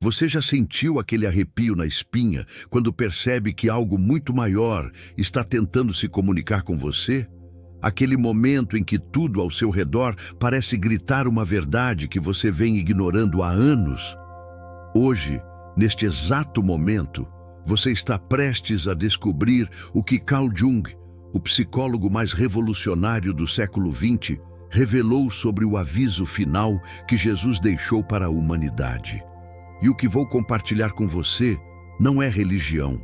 Você já sentiu aquele arrepio na espinha quando percebe que algo muito maior está tentando se comunicar com você? Aquele momento em que tudo ao seu redor parece gritar uma verdade que você vem ignorando há anos? Hoje, neste exato momento, você está prestes a descobrir o que Carl Jung, o psicólogo mais revolucionário do século XX, revelou sobre o aviso final que Jesus deixou para a humanidade. E o que vou compartilhar com você não é religião.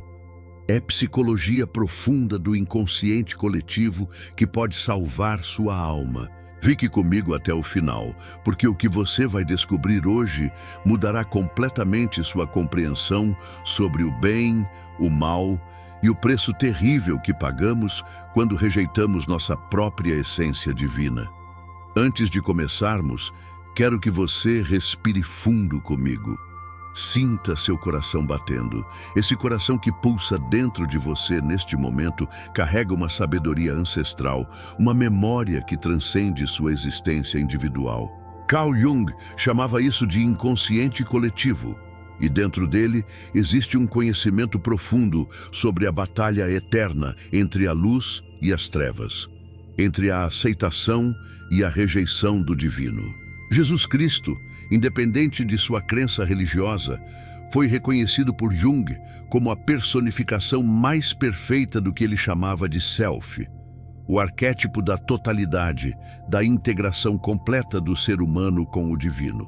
É psicologia profunda do inconsciente coletivo que pode salvar sua alma. Fique comigo até o final, porque o que você vai descobrir hoje mudará completamente sua compreensão sobre o bem, o mal e o preço terrível que pagamos quando rejeitamos nossa própria essência divina. Antes de começarmos, quero que você respire fundo comigo. Sinta seu coração batendo. Esse coração que pulsa dentro de você neste momento carrega uma sabedoria ancestral, uma memória que transcende sua existência individual. Carl Jung chamava isso de inconsciente coletivo, e dentro dele existe um conhecimento profundo sobre a batalha eterna entre a luz e as trevas, entre a aceitação e a rejeição do divino. Jesus Cristo, independente de sua crença religiosa, foi reconhecido por Jung como a personificação mais perfeita do que ele chamava de self, o arquétipo da totalidade, da integração completa do ser humano com o divino.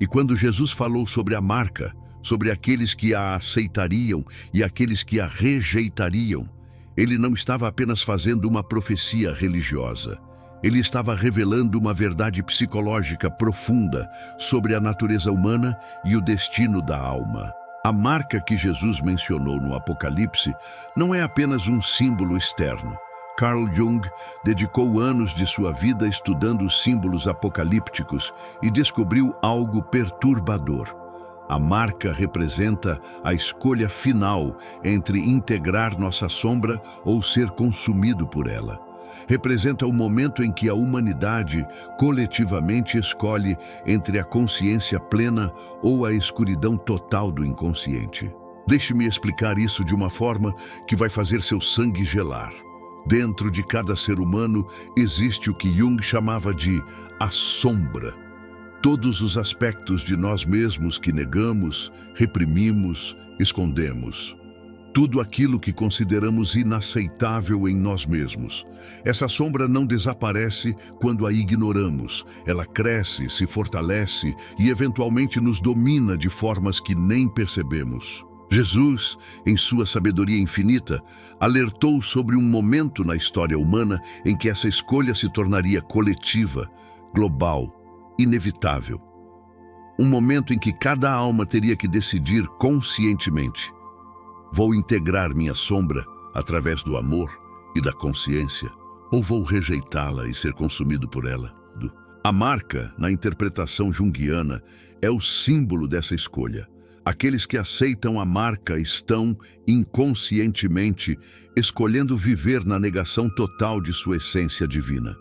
E quando Jesus falou sobre a marca, sobre aqueles que a aceitariam e aqueles que a rejeitariam, ele não estava apenas fazendo uma profecia religiosa. Ele estava revelando uma verdade psicológica profunda sobre a natureza humana e o destino da alma. A marca que Jesus mencionou no Apocalipse não é apenas um símbolo externo. Carl Jung dedicou anos de sua vida estudando os símbolos apocalípticos e descobriu algo perturbador. A marca representa a escolha final entre integrar nossa sombra ou ser consumido por ela. Representa o momento em que a humanidade coletivamente escolhe entre a consciência plena ou a escuridão total do inconsciente. Deixe-me explicar isso de uma forma que vai fazer seu sangue gelar. Dentro de cada ser humano existe o que Jung chamava de a sombra. Todos os aspectos de nós mesmos que negamos, reprimimos, escondemos. Tudo aquilo que consideramos inaceitável em nós mesmos. Essa sombra não desaparece quando a ignoramos. Ela cresce, se fortalece e eventualmente nos domina de formas que nem percebemos. Jesus, em sua sabedoria infinita, alertou sobre um momento na história humana em que essa escolha se tornaria coletiva, global, inevitável. Um momento em que cada alma teria que decidir conscientemente: vou integrar minha sombra através do amor e da consciência, ou vou rejeitá-la e ser consumido por ela? A marca, na interpretação junguiana, é o símbolo dessa escolha. Aqueles que aceitam a marca estão, inconscientemente, escolhendo viver na negação total de sua essência divina.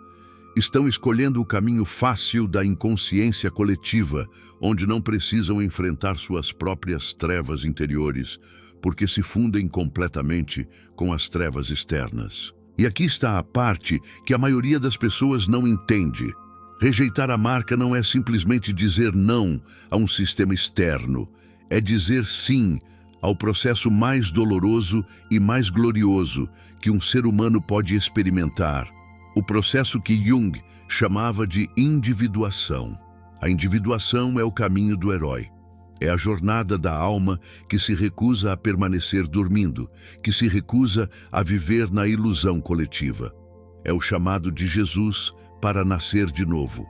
Estão escolhendo o caminho fácil da inconsciência coletiva, onde não precisam enfrentar suas próprias trevas interiores, porque se fundem completamente com as trevas externas. E aqui está a parte que a maioria das pessoas não entende. Rejeitar a marca não é simplesmente dizer não a um sistema externo. É dizer sim ao processo mais doloroso e mais glorioso que um ser humano pode experimentar. O processo que Jung chamava de individuação. A individuação é o caminho do herói. É a jornada da alma que se recusa a permanecer dormindo, que se recusa a viver na ilusão coletiva. É o chamado de Jesus para nascer de novo.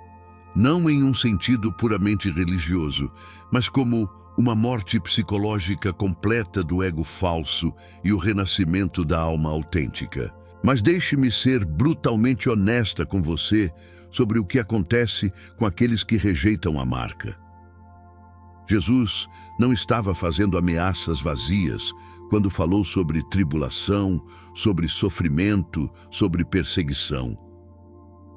Não em um sentido puramente religioso, mas como uma morte psicológica completa do ego falso e o renascimento da alma autêntica. Mas deixe-me ser brutalmente honesta com você sobre o que acontece com aqueles que rejeitam a marca. Jesus não estava fazendo ameaças vazias quando falou sobre tribulação, sobre sofrimento, sobre perseguição.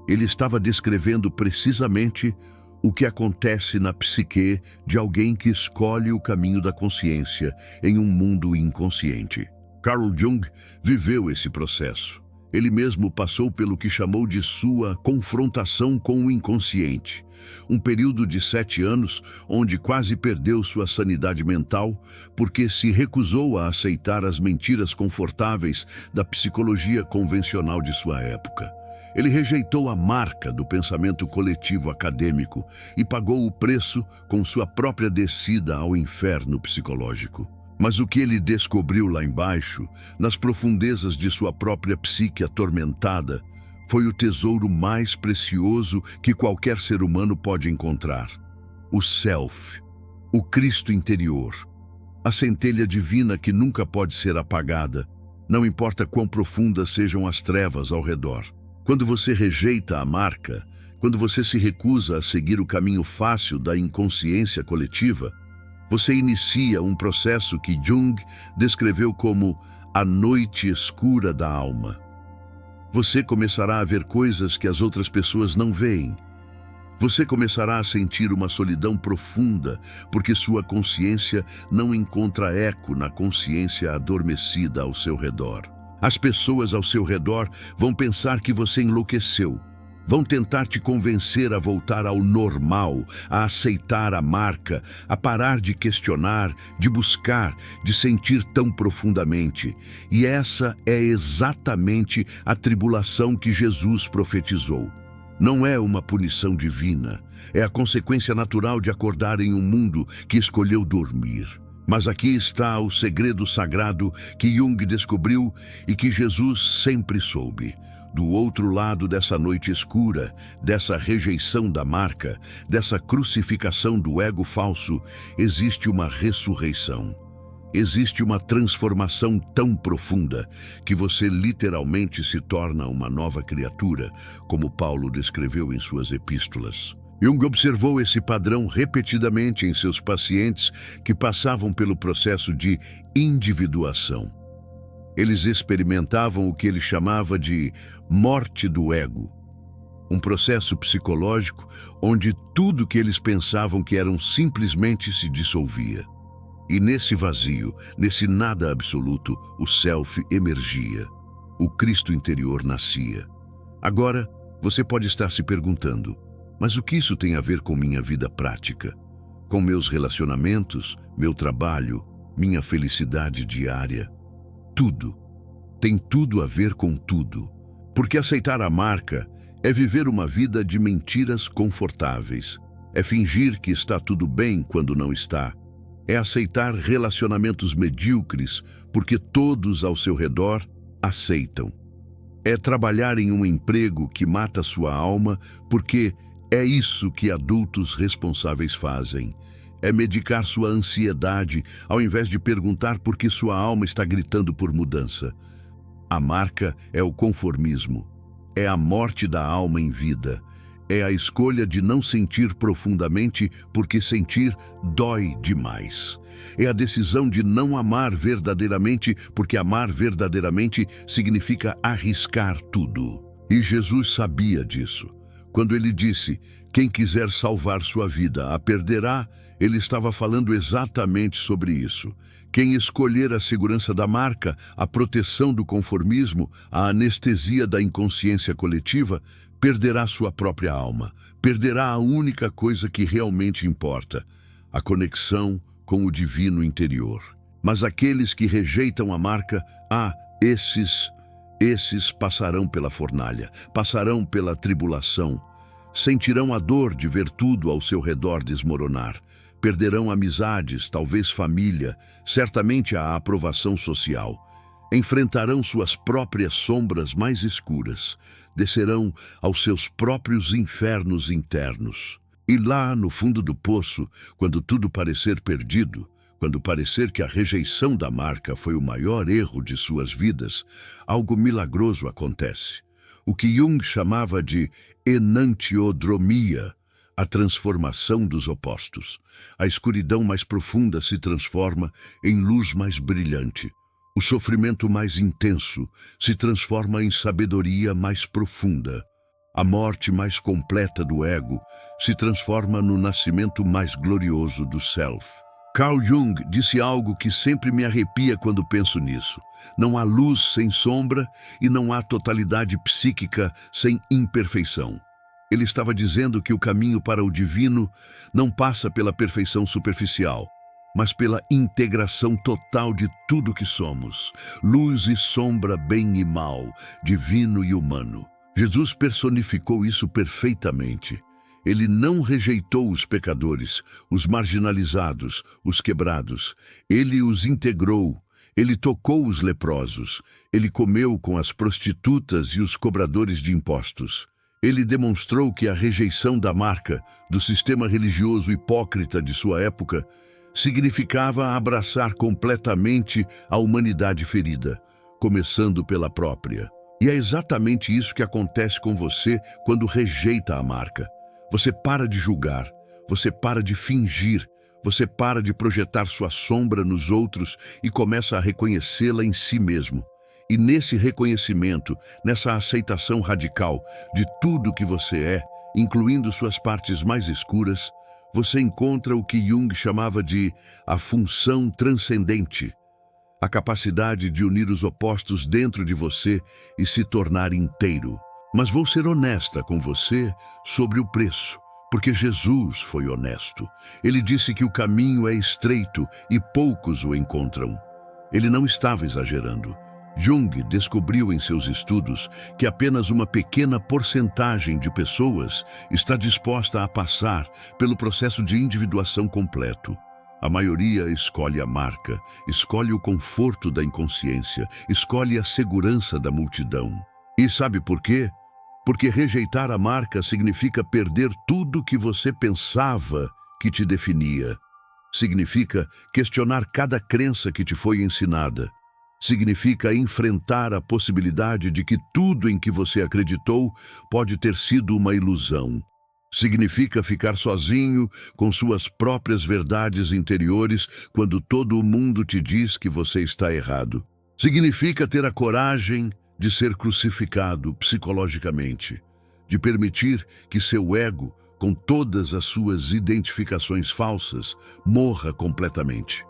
Ele estava descrevendo precisamente o que acontece na psique de alguém que escolhe o caminho da consciência em um mundo inconsciente. Carl Jung viveu esse processo. Ele mesmo passou pelo que chamou de sua confrontação com o inconsciente. Um período de 7 anos onde quase perdeu sua sanidade mental porque se recusou a aceitar as mentiras confortáveis da psicologia convencional de sua época. Ele rejeitou a marca do pensamento coletivo acadêmico e pagou o preço com sua própria descida ao inferno psicológico. Mas o que ele descobriu lá embaixo, nas profundezas de sua própria psique atormentada, foi o tesouro mais precioso que qualquer ser humano pode encontrar. O Self, o Cristo interior, a centelha divina que nunca pode ser apagada, não importa quão profundas sejam as trevas ao redor. Quando você rejeita a marca, quando você se recusa a seguir o caminho fácil da inconsciência coletiva, você inicia um processo que Jung descreveu como a noite escura da alma. Você começará a ver coisas que as outras pessoas não veem. Você começará a sentir uma solidão profunda, porque sua consciência não encontra eco na consciência adormecida ao seu redor. As pessoas ao seu redor vão pensar que você enlouqueceu. Vão tentar te convencer a voltar ao normal, a aceitar a marca, a parar de questionar, de buscar, de sentir tão profundamente. E essa é exatamente a tribulação que Jesus profetizou. Não é uma punição divina, é a consequência natural de acordar em um mundo que escolheu dormir. Mas aqui está o segredo sagrado que Jung descobriu e que Jesus sempre soube. Do outro lado dessa noite escura, dessa rejeição da marca, dessa crucificação do ego falso, existe uma ressurreição. Existe uma transformação tão profunda que você literalmente se torna uma nova criatura, como Paulo descreveu em suas epístolas. Jung observou esse padrão repetidamente em seus pacientes que passavam pelo processo de individuação. Eles experimentavam o que ele chamava de morte do ego, um processo psicológico onde tudo que eles pensavam que eram simplesmente se dissolvia. E nesse vazio, nesse nada absoluto, o Self emergia, o Cristo interior nascia. Agora, você pode estar se perguntando, mas o que isso tem a ver com minha vida prática? Com meus relacionamentos, meu trabalho, minha felicidade diária? Tudo. Tem tudo a ver com tudo. Porque aceitar a marca é viver uma vida de mentiras confortáveis. É fingir que está tudo bem quando não está. É aceitar relacionamentos medíocres porque todos ao seu redor aceitam. É trabalhar em um emprego que mata sua alma porque é isso que adultos responsáveis fazem. É medicar sua ansiedade ao invés de perguntar por que sua alma está gritando por mudança. A marca é o conformismo. É a morte da alma em vida. É a escolha de não sentir profundamente porque sentir dói demais. É a decisão de não amar verdadeiramente porque amar verdadeiramente significa arriscar tudo. E Jesus sabia disso. Quando ele disse, quem quiser salvar sua vida a perderá, ele estava falando exatamente sobre isso. Quem escolher a segurança da marca, a proteção do conformismo, a anestesia da inconsciência coletiva, perderá sua própria alma, perderá a única coisa que realmente importa, a conexão com o divino interior. Mas aqueles que rejeitam a marca, esses passarão pela fornalha, passarão pela tribulação, sentirão a dor de ver tudo ao seu redor desmoronar, perderão amizades, talvez família, certamente a aprovação social, enfrentarão suas próprias sombras mais escuras, descerão aos seus próprios infernos internos. E lá, no fundo do poço, quando tudo parecer perdido, quando parecer que a rejeição da marca foi o maior erro de suas vidas, algo milagroso acontece. O que Jung chamava de enantiodromia, a transformação dos opostos. A escuridão mais profunda se transforma em luz mais brilhante. O sofrimento mais intenso se transforma em sabedoria mais profunda. A morte mais completa do ego se transforma no nascimento mais glorioso do self. Carl Jung disse algo que sempre me arrepia quando penso nisso. Não há luz sem sombra e não há totalidade psíquica sem imperfeição. Ele estava dizendo que o caminho para o divino não passa pela perfeição superficial, mas pela integração total de tudo que somos, luz e sombra, bem e mal, divino e humano. Jesus personificou isso perfeitamente. Ele não rejeitou os pecadores, os marginalizados, os quebrados. Ele os integrou. Ele tocou os leprosos. Ele comeu com as prostitutas e os cobradores de impostos. Ele demonstrou que a rejeição da marca, do sistema religioso hipócrita de sua época, significava abraçar completamente a humanidade ferida, começando pela própria. E é exatamente isso que acontece com você quando rejeita a marca. Você para de julgar, você para de fingir, você para de projetar sua sombra nos outros e começa a reconhecê-la em si mesmo. E nesse reconhecimento, nessa aceitação radical de tudo que você é, incluindo suas partes mais escuras, você encontra o que Jung chamava de a função transcendente, a capacidade de unir os opostos dentro de você e se tornar inteiro. Mas vou ser honesta com você sobre o preço, porque Jesus foi honesto. Ele disse que o caminho é estreito e poucos o encontram. Ele não estava exagerando. Jung descobriu em seus estudos que apenas uma pequena porcentagem de pessoas está disposta a passar pelo processo de individuação completo. A maioria escolhe a marca, escolhe o conforto da inconsciência, escolhe a segurança da multidão. E sabe por quê? Porque rejeitar a marca significa perder tudo que você pensava que te definia. Significa questionar cada crença que te foi ensinada. Significa enfrentar a possibilidade de que tudo em que você acreditou pode ter sido uma ilusão. Significa ficar sozinho com suas próprias verdades interiores quando todo o mundo te diz que você está errado. Significa ter a coragem de ser crucificado psicologicamente, de permitir que seu ego, com todas as suas identificações falsas, morra completamente.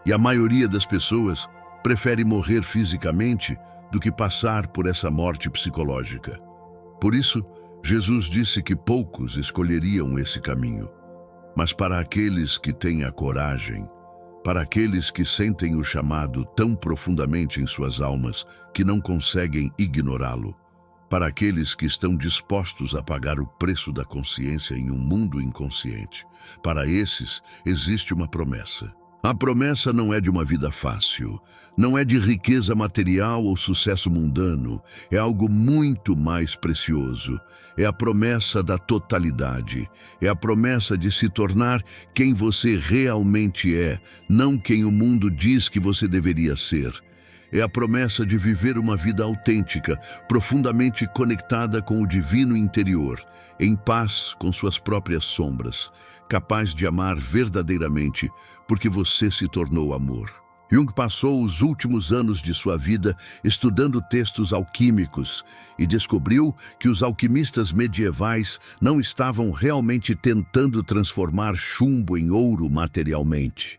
E a maioria das pessoas prefere morrer fisicamente do que passar por essa morte psicológica. Por isso, Jesus disse que poucos escolheriam esse caminho. Mas para aqueles que têm a coragem, para aqueles que sentem o chamado tão profundamente em suas almas que não conseguem ignorá-lo, para aqueles que estão dispostos a pagar o preço da consciência em um mundo inconsciente, para esses existe uma promessa. A promessa não é de uma vida fácil, não é de riqueza material ou sucesso mundano, é algo muito mais precioso. É a promessa da totalidade, é a promessa de se tornar quem você realmente é, não quem o mundo diz que você deveria ser. É a promessa de viver uma vida autêntica, profundamente conectada com o divino interior, em paz com suas próprias sombras, capaz de amar verdadeiramente, porque você se tornou amor. Jung passou os últimos anos de sua vida estudando textos alquímicos e descobriu que os alquimistas medievais não estavam realmente tentando transformar chumbo em ouro materialmente.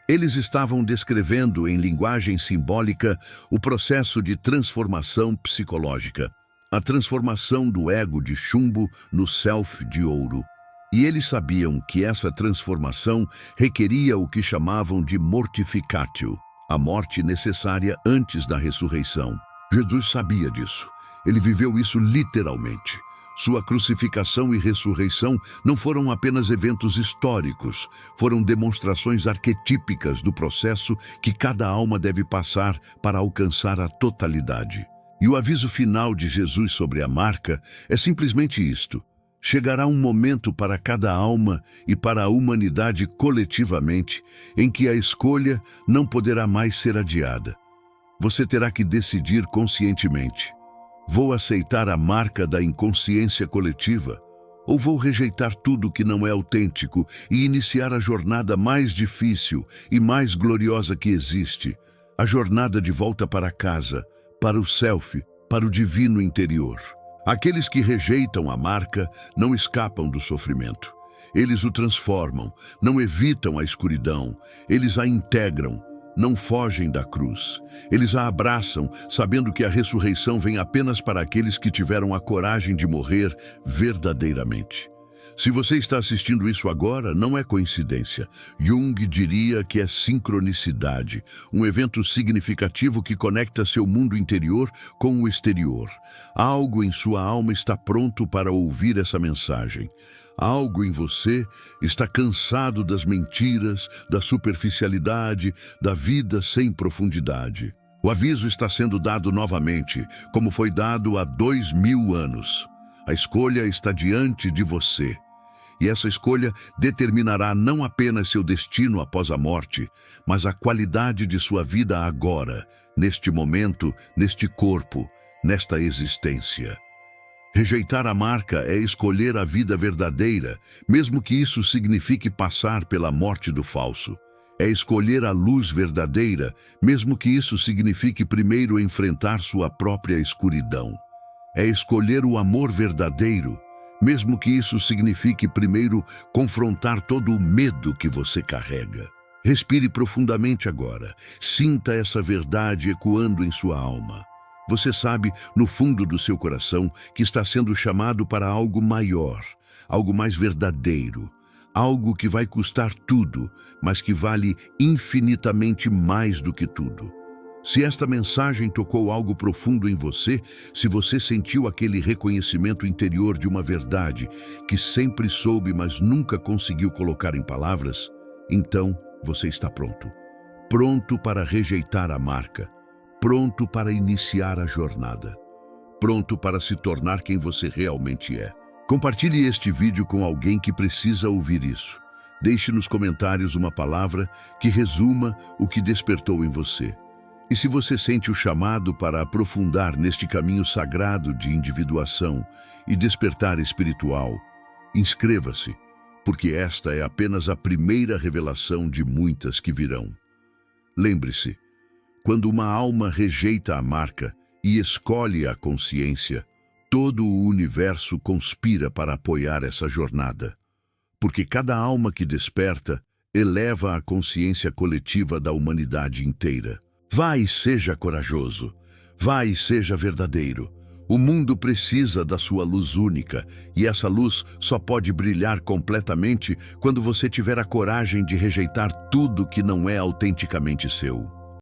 Eles estavam descrevendo em linguagem simbólica o processo de transformação psicológica, a transformação do ego de chumbo no self de ouro. E eles sabiam que essa transformação requeria o que chamavam de mortificatio, a morte necessária antes da ressurreição. Jesus sabia disso. Ele viveu isso literalmente. Sua crucificação e ressurreição não foram apenas eventos históricos, foram demonstrações arquetípicas do processo que cada alma deve passar para alcançar a totalidade. E o aviso final de Jesus sobre a marca é simplesmente isto: chegará um momento para cada alma e para a humanidade coletivamente em que a escolha não poderá mais ser adiada. Você terá que decidir conscientemente: vou aceitar a marca da inconsciência coletiva ou vou rejeitar tudo que não é autêntico e iniciar a jornada mais difícil e mais gloriosa que existe, a jornada de volta para casa, para o self, para o divino interior. Aqueles que rejeitam a marca não escapam do sofrimento. Eles o transformam, não evitam a escuridão, eles a integram, não fogem da cruz. Eles a abraçam, sabendo que a ressurreição vem apenas para aqueles que tiveram a coragem de morrer verdadeiramente. Se você está assistindo isso agora, não é coincidência. Jung diria que é sincronicidade, um evento significativo que conecta seu mundo interior com o exterior. Algo em sua alma está pronto para ouvir essa mensagem. Algo em você está cansado das mentiras, da superficialidade, da vida sem profundidade. O aviso está sendo dado novamente, como foi dado há 2000 anos. A escolha está diante de você. E essa escolha determinará não apenas seu destino após a morte, mas a qualidade de sua vida agora, neste momento, neste corpo, nesta existência. Rejeitar a marca é escolher a vida verdadeira, mesmo que isso signifique passar pela morte do falso. É escolher a luz verdadeira, mesmo que isso signifique primeiro enfrentar sua própria escuridão. É escolher o amor verdadeiro, mesmo que isso signifique primeiro confrontar todo o medo que você carrega. Respire profundamente agora. Sinta essa verdade ecoando em sua alma. Você sabe, no fundo do seu coração, que está sendo chamado para algo maior, algo mais verdadeiro, algo que vai custar tudo, mas que vale infinitamente mais do que tudo. Se esta mensagem tocou algo profundo em você, se você sentiu aquele reconhecimento interior de uma verdade que sempre soube, mas nunca conseguiu colocar em palavras, então você está pronto. Pronto para rejeitar a marca. Pronto para iniciar a jornada. Pronto para se tornar quem você realmente é. Compartilhe este vídeo com alguém que precisa ouvir isso. Deixe nos comentários uma palavra que resuma o que despertou em você. E se você sente o chamado para aprofundar neste caminho sagrado de individuação e despertar espiritual, inscreva-se, porque esta é apenas a primeira revelação de muitas que virão. Lembre-se, quando uma alma rejeita a marca e escolhe a consciência, todo o universo conspira para apoiar essa jornada, porque cada alma que desperta eleva a consciência coletiva da humanidade inteira. Vá e seja corajoso. Vá e seja verdadeiro. O mundo precisa da sua luz única, e essa luz só pode brilhar completamente quando você tiver a coragem de rejeitar tudo que não é autenticamente seu.